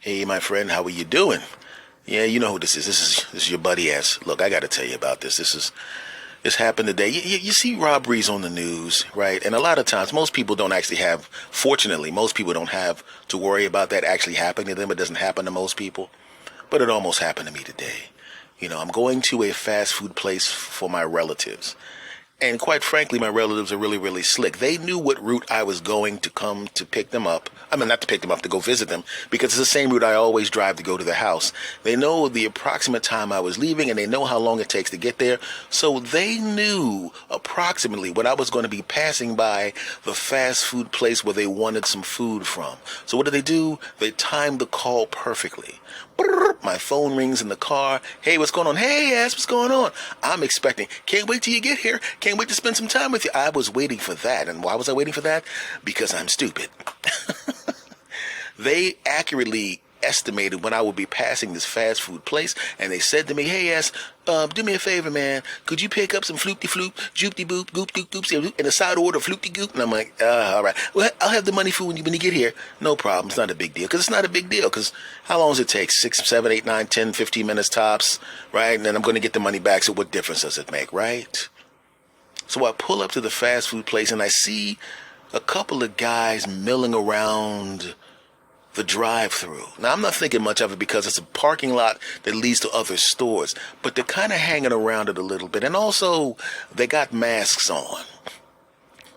Hey, my friend, how are you doing? Yeah, you know who this is. This is your buddy S. Look, I got to tell you about this. This happened today. You see robberies on the news, right? And a lot of times, most people don't actually have. Fortunately, most people don't have to worry about that actually happening to them. It doesn't happen to most people, but it almost happened to me today. I'm going to a fast food place for my relatives. And quite frankly, my relatives are really, really slick. They knew what route I was going to come to pick them up. I mean, not to pick them up, to go visit them, because it's the same route I always drive to go to the house. They know the approximate time I was leaving, and they know how long it takes to get there. So they knew approximately when I was going to be passing by the fast food place where they wanted some food from. So what did they do? They timed the call perfectly. My phone rings in the car. Hey, what's going on? Hey, ass, what's going on? I'm expecting. Can't wait till you get here. Can't wait to spend some time with you. I was waiting for that. And why was I waiting for that? Because I'm stupid. They accurately estimated when I would be passing this fast food place, and they said to me, hey, ass, do me a favor, man. Could you pick up some floopty floop, joopty boop, goop goop goops, in a side order, floopty goop? And I'm like, all right. Well, I'll have the money for when you get here. No problem. It's not a big deal. Because it's not a big deal. Because how long does it take? 6, 7, 8, 9, 10, 15 minutes tops, right? And then I'm going to get the money back. So what difference does it make, right? So I pull up to the fast food place, and I see a couple of guys milling around the drive-through. Now, I'm not thinking much of it because it's a parking lot that leads to other stores, but they're kind of hanging around it a little bit. And also, they got masks on,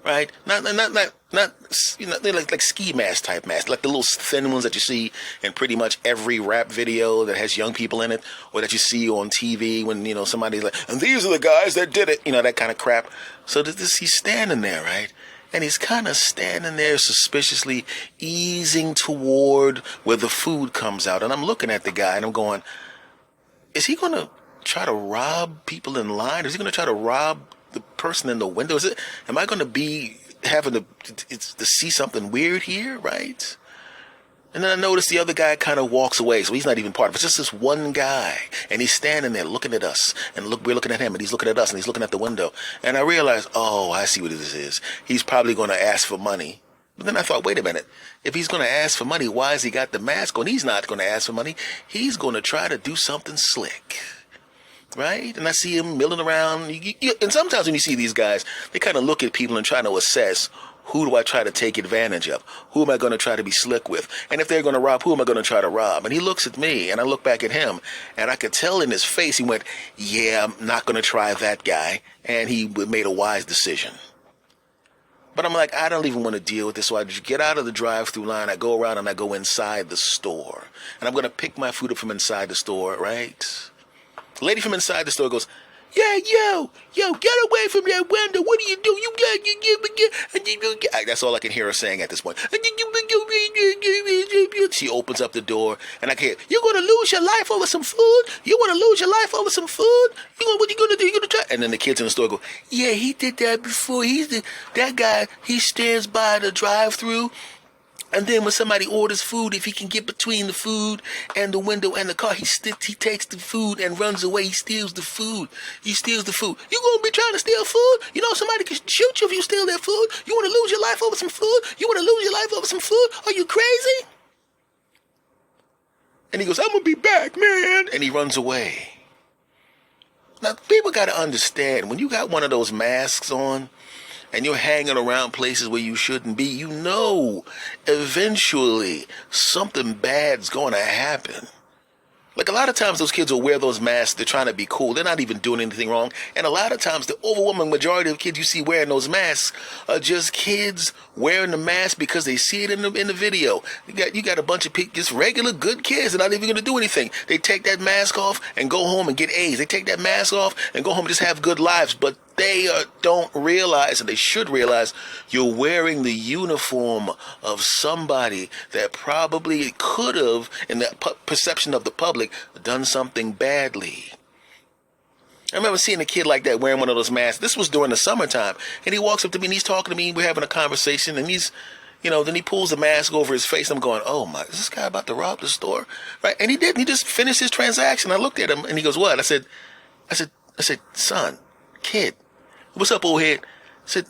right? Not they're like ski mask type masks, like the little thin ones that you see in pretty much every rap video that has young people in it, or that you see on TV when, somebody's like, and these are the guys that did it, that kind of crap. So he's standing there, right? And he's kind of standing there suspiciously, easing toward where the food comes out. And I'm looking at the guy and I'm going, is he going to try to rob people in line? Is he going to try to rob the person in the window? Am I going to be having to see something weird here, right? And then I notice the other guy kind of walks away, so he's not even part of it. It's just this one guy, and he's standing there looking at us, and we're looking at him, and he's looking at us, and he's looking at the window. And I realized, oh, I see what this is. He's probably going to ask for money. But then I thought, wait a minute. If he's going to ask for money, why has he got the mask on? He's not going to ask for money. He's going to try to do something slick. Right? And I see him milling around. And sometimes when you see these guys, they kind of look at people and try to assess, who do I try to take advantage of? Who am I going to try to be slick with? And if they're going to rob, who am I going to try to rob? And he looks at me, and I look back at him, and I could tell in his face, he went, yeah, I'm not going to try that guy. And he made a wise decision. But I'm like, I don't even want to deal with this. So I just get out of the drive-through line. I go around, and I go inside the store. And I'm going to pick my food up from inside the store, right? The lady from inside the store goes, yeah, yo, get away from that window. What do? That's all I can hear her saying at this point. She opens up the door, and I can hear, you're going to lose your life over some food? You want to lose your life over some food? What you going to do? You going to try? And then the kids in the store go, yeah, he did that before. That guy, he stands by the drive-through. And then when somebody orders food, if he can get between the food and the window and the car, he takes the food and runs away. He steals the food. He steals the food. You gonna be trying to steal food? Somebody can shoot you if you steal their food. You want to lose your life over some food? You want to lose your life over some food? Are you crazy? And he goes, I'm gonna be back, man. And he runs away. Now, people got to understand, when you got one of those masks on, and you're hanging around places where you shouldn't be, eventually something bad's going to happen. Like, a lot of times those kids will wear those masks, they're trying to be cool. They're not even doing anything wrong. And a lot of times the overwhelming majority of kids you see wearing those masks are just kids wearing the mask because they see it in the video. You got a bunch of just regular good kids. They're not even going to do anything. They take that mask off and go home and get A's. They take that mask off and go home and just have good lives. But they don't realize, and they should realize, you're wearing the uniform of somebody that probably could have, in the perception of the public, done something badly. I remember seeing a kid like that wearing one of those masks. This was during the summertime. And he walks up to me and he's talking to me. We're having a conversation, and then he pulls the mask over his face. I'm going, oh my, is this guy about to rob the store? Right? And he didn't. He just finished his transaction. I looked at him and he goes, what? I said, son, kid, what's up, old head? I said,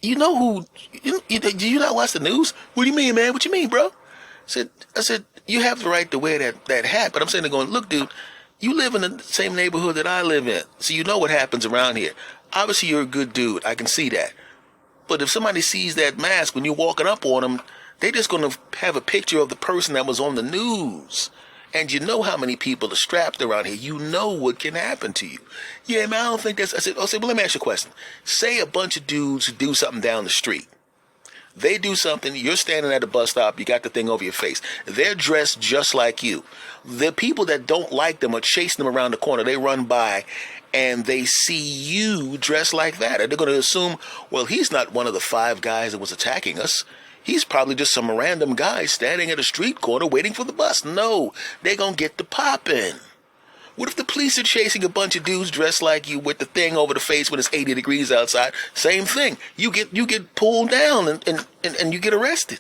do you not watch the news? What do you mean, man? What you mean, bro? I said, You have the right to wear that hat, but I'm saying they're going, look, dude, you live in the same neighborhood that I live in, so you know what happens around here. Obviously, you're a good dude. I can see that. But if somebody sees that mask when you're walking up on them, they're just going to have a picture of the person that was on the news. And you know how many people are strapped around here. You know what can happen to you. Yeah, man, I don't think that's... I said, well, let me ask you a question. Say a bunch of dudes who do something down the street. They do something, you're standing at the bus stop, you got the thing over your face. They're dressed just like you. The people that don't like them are chasing them around the corner. They run by and they see you dressed like that. And they're going to assume, well, he's not one of the 5 guys that was attacking us. He's probably just some random guy standing at a street corner waiting for the bus. No, they're going to get the popping. What if the police are chasing a bunch of dudes dressed like you with the thing over the face when it's 80 degrees outside? Same thing. You get pulled down and you get arrested.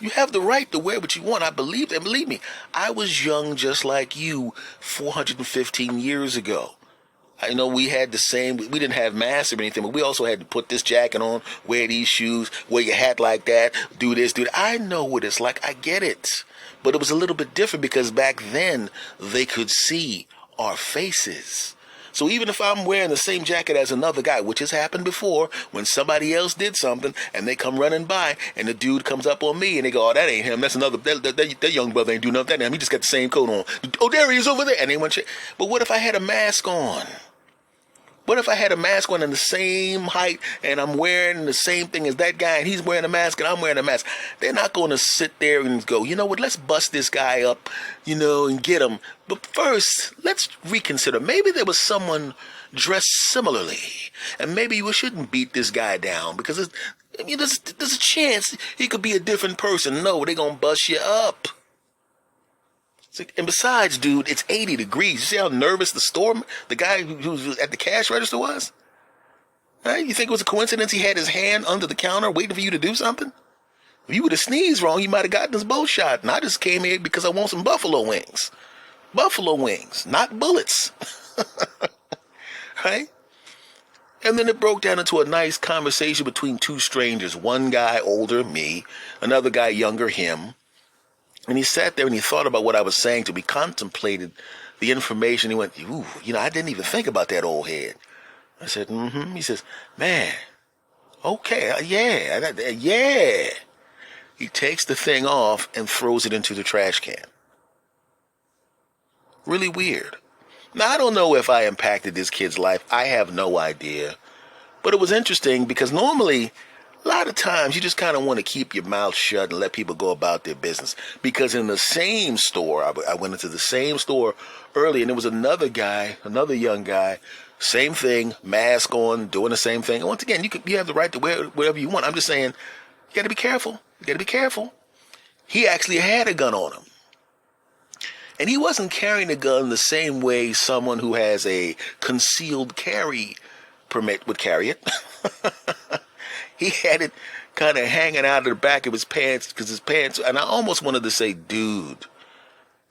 You have the right to wear what you want. I believe that. Believe me, I was young just like you 415 years ago. I know we had the same, we didn't have masks or anything, but we also had to put this jacket on, wear these shoes, wear your hat like that, do this, do that. I know what it's like. I get it. But it was a little bit different because back then they could see our faces. So even if I'm wearing the same jacket as another guy, which has happened before, when somebody else did something and they come running by and the dude comes up on me and they go, oh, that ain't him. That's another, that young brother ain't do nothing. He just got the same coat on. Oh, there he is over there. And they went, but what if I had a mask on? What if I had a mask on in the same height and I'm wearing the same thing as that guy and he's wearing a mask and I'm wearing a mask? They're not going to sit there and go, you know what, let's bust this guy up, and get him. But first, let's reconsider. Maybe there was someone dressed similarly and maybe we shouldn't beat this guy down because there's a chance he could be a different person. No, they're going to bust you up. And besides, dude, it's 80 degrees. You see how nervous the guy who was at the cash register was? Right? You think it was a coincidence he had his hand under the counter waiting for you to do something? If you would have sneezed wrong, you might have gotten his bow shot. And I just came here because I want some buffalo wings. Buffalo wings, not bullets. Right? And then it broke down into a nice conversation between 2 strangers. One guy older, me, another guy younger, him. And he sat there and he thought about what I was saying to me, contemplated the information. He went, ooh, I didn't even think about that old head. I said, mm-hmm. He says, man, okay, yeah. He takes the thing off and throws it into the trash can. Really weird. Now, I don't know if I impacted this kid's life. I have no idea. But it was interesting because normally, a lot of times you just kind of want to keep your mouth shut and let people go about their business. Because in the same store, I went into the same store early and there was another young guy, same thing, mask on, doing the same thing. And once again, you have the right to wear whatever you want. I'm just saying, you got to be careful. You got to be careful. He actually had a gun on him. And he wasn't carrying a gun the same way someone who has a concealed carry permit would carry it. He had it kind of hanging out of the back of his pants because his pants, and I almost wanted to say, dude,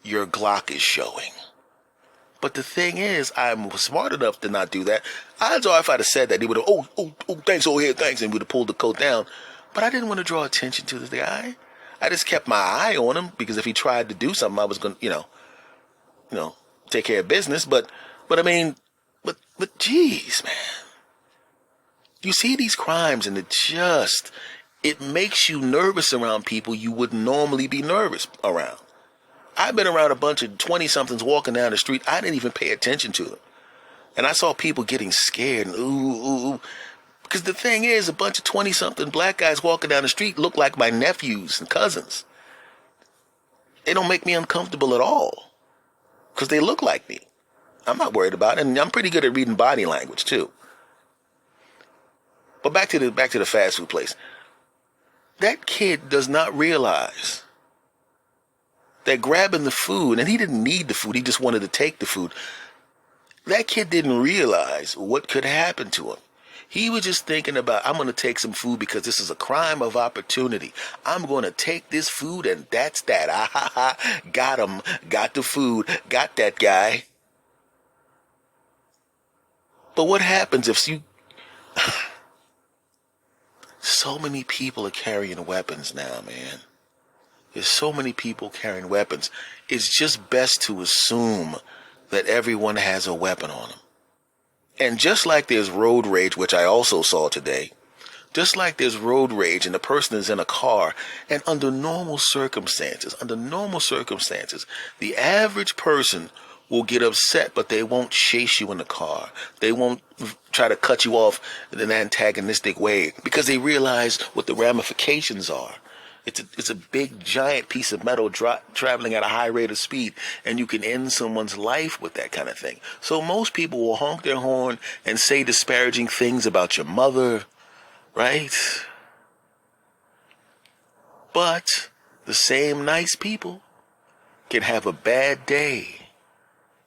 your Glock is showing. But the thing is, I'm smart enough to not do that. Odds are if I'd have said that, he would have, oh, thanks, oh, here, thanks, and would have pulled the coat down. But I didn't want to draw attention to the guy. I just kept my eye on him because if he tried to do something, I was going to, take care of business. But geez, man. You see these crimes and it makes you nervous around people you wouldn't normally be nervous around. I've been around a bunch of 20-somethings walking down the street. I didn't even pay attention to them. And I saw people getting scared and ooh. Because the thing is, a bunch of 20-something black guys walking down the street look like my nephews and cousins. They don't make me uncomfortable at all. Because they look like me. I'm not worried about it. And I'm pretty good at reading body language, too. But back to the fast food place. That kid does not realize that grabbing the food, and he didn't need the food, he just wanted to take the food. That kid didn't realize what could happen to him. He was just thinking about, I'm going to take some food because this is a crime of opportunity. I'm going to take this food and that's that. Got him. Got the food. Got that guy. But what happens if you... So many people are carrying weapons now, man. There's so many people carrying weapons. It's just best to assume that everyone has a weapon on them. And just like there's road rage, which I also saw today, just like there's road rage and the person is in a car, and under normal circumstances, the average person will get upset, but they won't chase you in the car. They won't try to cut you off in an antagonistic way because they realize what the ramifications are. It's a big, giant piece of metal traveling at a high rate of speed, and you can end someone's life with that kind of thing. So most people will honk their horn and say disparaging things about your mother, right? But the same nice people can have a bad day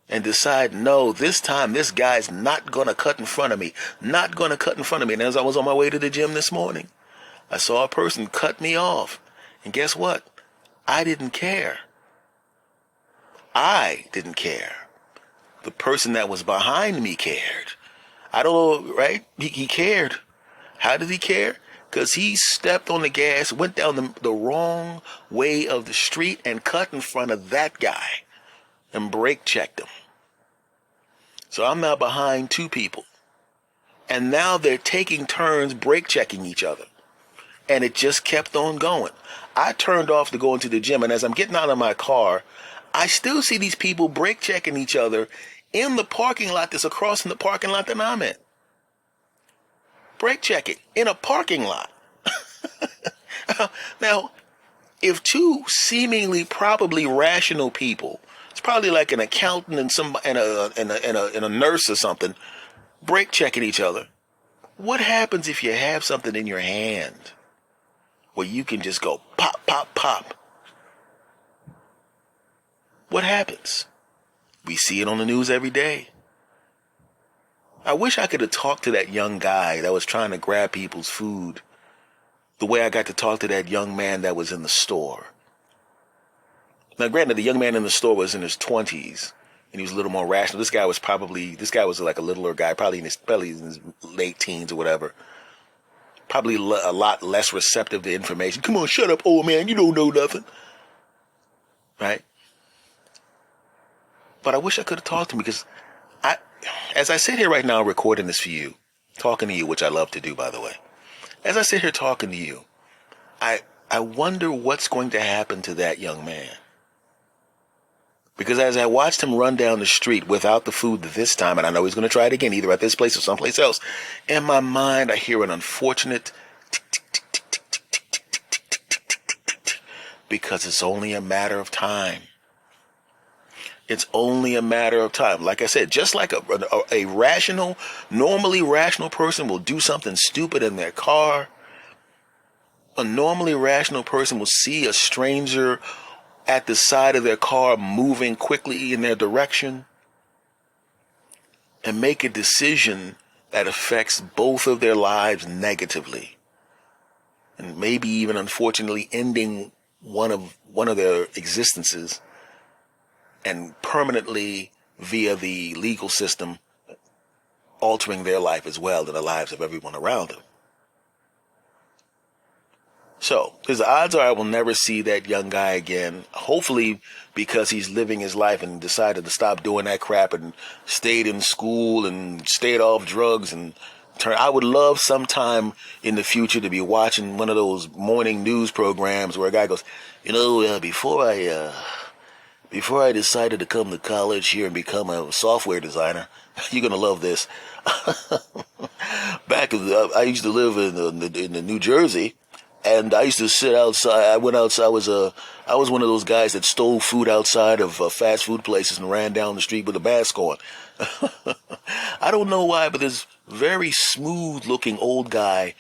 and decide, no, this time this guy's not going to cut in front of me. Not going to cut in front of me. And as I was on my way to the gym this morning, I saw a person cut me off. And guess what? I didn't care. I didn't care. The person that was behind me cared. I don't know, right? He cared. How did he care? Because he stepped on the gas, went down the wrong way of the street and cut in front of that guy and brake checked him. So I'm now behind two people. And now they're taking turns brake checking each other. And it just kept on going. I turned off to go into the gym, and as I'm getting out of my car, I still see these people brake checking each other in the parking lot that's across from the parking lot that I'm in. Brake checking in a parking lot. Now, if two seemingly probably rational people, it's probably like an accountant and a nurse or something, brake checking each other. What happens if you have something in your hand where you can just go pop, pop, pop? What happens? We see it on the news every day. I wish I could have talked to that young guy that was trying to grab people's food the way I got to talk to that young man that was in the store. Now, granted, the young man in the store was in his 20s, and he was a little more rational. This guy was like a littler guy, probably in his late teens or whatever. Probably a lot less receptive to information. Come on, shut up, old man. You don't know nothing. Right? But I wish I could have talked to him because as I sit here right now recording this for you, talking to you, which I love to do, by the way. As I sit here talking to you, I wonder what's going to happen to that young man. Because as I watched him run down the street without the food this time, and I know he's going to try it again, either at this place or someplace else, in my mind I hear an unfortunate tick, tick, tick, tick, tick, tick, tick, tick, tick, tick, tick, tick, tick, tick, because it's only a matter of time. It's only a matter of time. Like I said, just like a rational, normally rational person will do something stupid in their car, a normally rational person will see a stranger at the side of their car moving quickly in their direction and make a decision that affects both of their lives negatively, and maybe even unfortunately ending one of their existences, and permanently via the legal system altering their life as well and the lives of everyone around them. So, because the odds are I will never see that young guy again, hopefully because he's living his life and decided to stop doing that crap and stayed in school and stayed off drugs and I would love sometime in the future to be watching one of those morning news programs where a guy goes, before I decided to come to college here and become a software designer, you're going to love this. I used to live in New Jersey, and I used to sit outside. I went outside. I was one of those guys that stole food outside of fast food places and ran down the street with a mask on. I don't know why, but this very smooth looking old guy,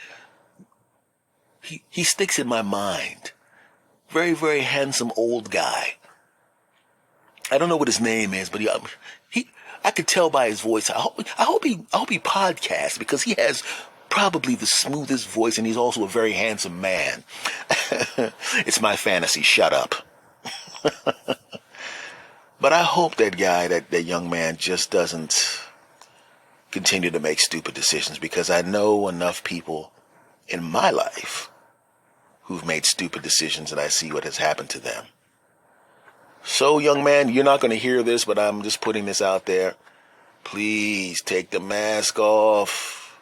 he sticks in my mind. Very, very handsome old guy. I don't know what his name is, but I could tell by his voice. I hope he podcasts because he has probably the smoothest voice, and he's also a very handsome man. It's my fantasy. Shut up. But I hope that guy, that young man, just doesn't continue to make stupid decisions, because I know enough people in my life who've made stupid decisions, and I see what has happened to them. So, young man, you're not going to hear this, but I'm just putting this out there. Please take the mask off.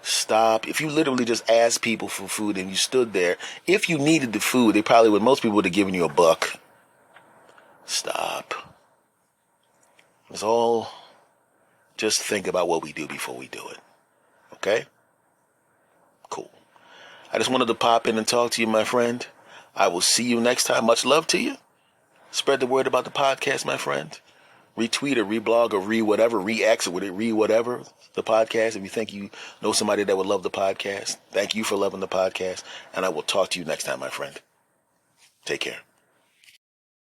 Stop. If you literally just asked people for food and you stood there, if you needed the food, most people would have given you $1. Stop. It's all, just think about what we do before we do it. Okay? Cool. I just wanted to pop in and talk to you, my friend. I will see you next time. Much love to you. Spread the word about the podcast, my friend. Retweet or reblog or re-whatever, re-X or re-whatever the podcast. If you think you know somebody that would love the podcast, thank you for loving the podcast. And I will talk to you next time, my friend. Take care.